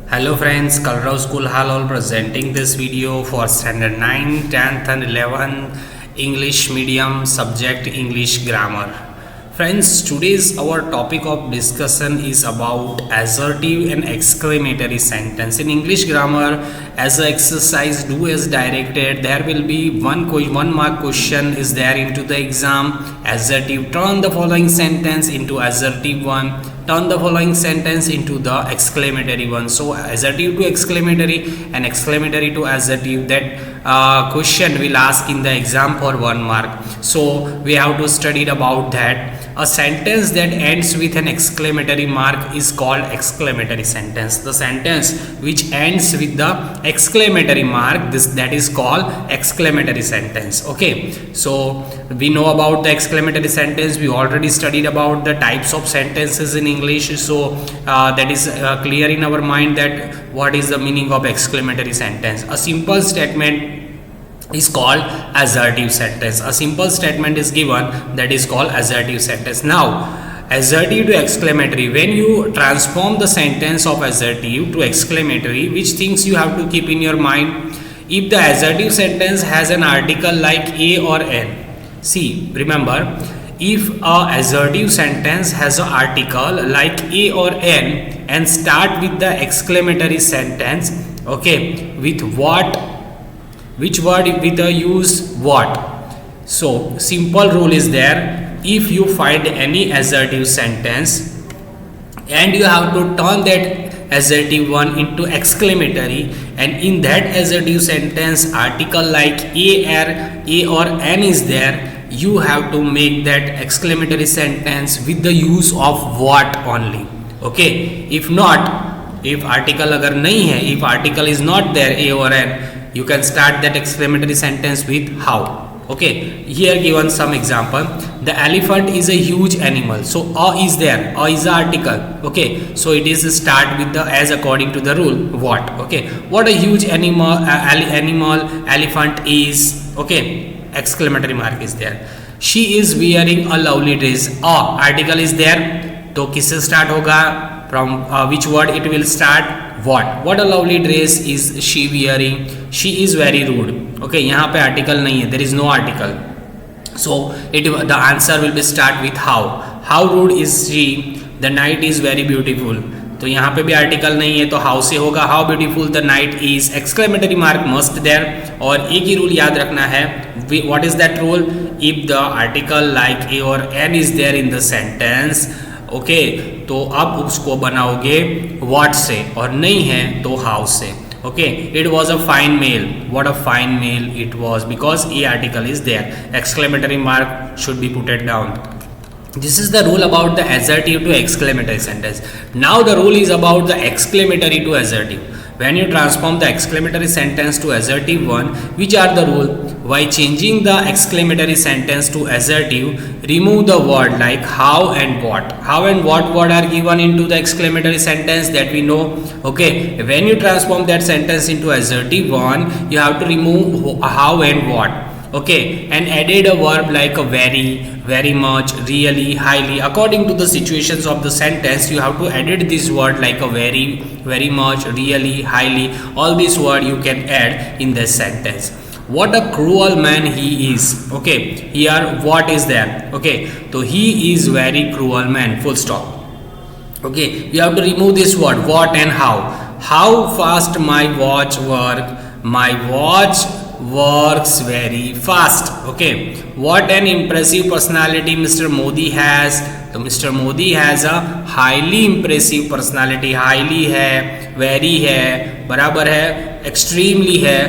Hello friends, Kalrao School Hall all presenting this video for standard 9, 10th and 11th English medium subject English grammar. Friends, today's our topic of discussion is about assertive and exclamatory sentence. In English grammar, as an exercise, do as directed. There will be one mark question is there into the exam. Assertive, turn the following sentence into assertive one. Turn the following sentence into the exclamatory one. So assertive to exclamatory and exclamatory to assertive, that question will ask in the exam for 1 mark. So we have to study about that. A sentence that ends with an exclamatory mark is called exclamatory sentence. The sentence which ends with the exclamatory mark, that is called exclamatory sentence. Okay, so we know about the exclamatory sentence. We already studied about the types of sentences in English, so that is clear in our mind that what is the meaning of exclamatory sentence. A simple statement is called assertive sentence. A simple statement is given, that is called assertive sentence. Now assertive to exclamatory, when you transform the sentence of assertive to exclamatory, which things you have to keep in your mind? If the assertive sentence has an article like a or an, see, remember, if a assertive sentence has an article like a or an and start with the exclamatory sentence, okay, with what, which word with the use what. So simple rule is there, if you find any assertive sentence and you have to turn that assertive one into exclamatory, and in that assertive sentence article like a or an is there, you have to make that exclamatory sentence with the use of what only. Okay, if not, if article agar nahi hai, if article is not there a or an, you can start that exclamatory sentence with how. Okay, here given some example. The elephant is a huge animal, so a is there, a is the article. Okay, so it is start with the as according to the rule what. Okay, what a huge animal elephant is. Okay, exclamatory mark is there. She is wearing a lovely dress. A article is there, तो किससे start होगा, from which word it will start, what a lovely dress is she wearing. She is very rude. Okay, यहाँ पे article नहीं है, there is no article, so the answer will be start with how rude is she, the night is very beautiful. तो यहाँ पे भी article नहीं है, तो हाउ से होगा how beautiful the night is, exclamatory mark must there. और एक ही रूल याद रखना है, what is that rule? If the article like a और an is there in the sentence, okay, तो आप उसको बनाओगे व्हाट से, और नहीं है तो how say. Okay, it was a fine meal, what a fine meal it was, because a article is there, exclamatory mark should be putted down. This is the rule about the assertive to exclamatory sentence. Now the rule is about the exclamatory to assertive. When you transform the exclamatory sentence to assertive one, which are the rule? By changing the exclamatory sentence to assertive, remove the word like how and what. How and what word are given into the exclamatory sentence, that we know. Okay, when you transform that sentence into assertive one, you have to remove how and what. Okay, and added a verb like a very much, really, highly. According to the situations of the sentence, you have to edit this word like a very much, really, highly. All these words you can add in this sentence. What a cruel man he is. Okay, here what is there? Okay, so he is very cruel man, full stop. Okay, you have to remove this word what and how. How fast my watch works very fast. Okay, what an impressive personality Mr. Modi has. तो Mr. Modi has a highly impressive personality. highly है, very है, बराबर है, extremely है.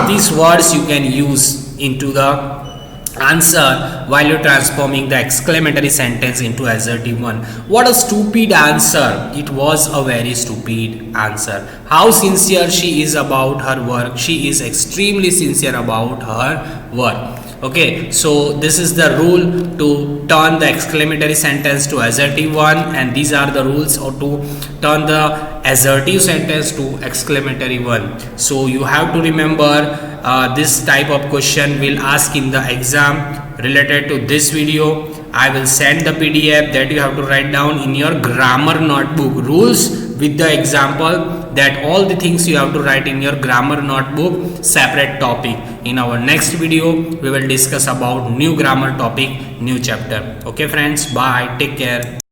These words you can use into the answer while you're transforming the exclamatory sentence into assertive one. What a stupid answer, it was a very stupid answer. How sincere she is about her work, she is extremely sincere about her work. Okay, so this is the rule to turn the exclamatory sentence to assertive one, and these are the rules to turn the assertive sentence to exclamatory one. So you have to remember this type of question will ask in the exam related to this video. I will send the PDF that you have to write down in your grammar notebook. Rules with the example that all the things you have to write in your grammar notebook, separate topic. In our next video we will discuss about new grammar topic, new chapter. Okay friends, bye, take care.